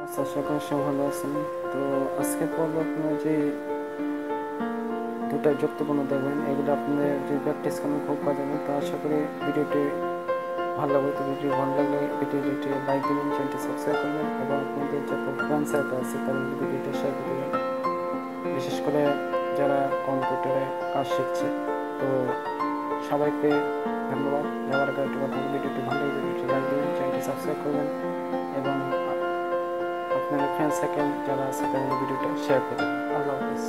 আচ্ছা, আশা করি সব ভালো আছেন। তো আজকে পর্ব আপনার যে দুটা যুক্তপূর্ণ দেখবেন, এগুলো আপনাদের যদি প্র্যাকটিস করেন খুব কাজে হবে। তো আশা করি ভিডিওটি ভালো লাগবে। তো ভিডিও ভালো লাগলে ভিডিওটি লাইক দেবেন, চ্যানেলটি সাবস্ক্রাইব করবেন এবং আপনাদের যত ফ্রেন্ড সার্কেল আছে তাদের ভিডিওটি শেয়ার করে দেবেন, বিশেষ করে যারা কম্পিউটারে কাজ শিখছে। তো সবাইকে ধন্যবাদ। যাওয়ার আগে একটা কথা, ভিডিওটি ভালো লাগলে ভিডিওটি লাইক দেবেন, চ্যানেলটি সাবস্ক্রাইব করবেন এবং আপনার ফ্রেন্ড সার্কেল যারা আছে তাদের ভিডিওটা শেয়ার করবেন। আল্লাহ হাফিজ।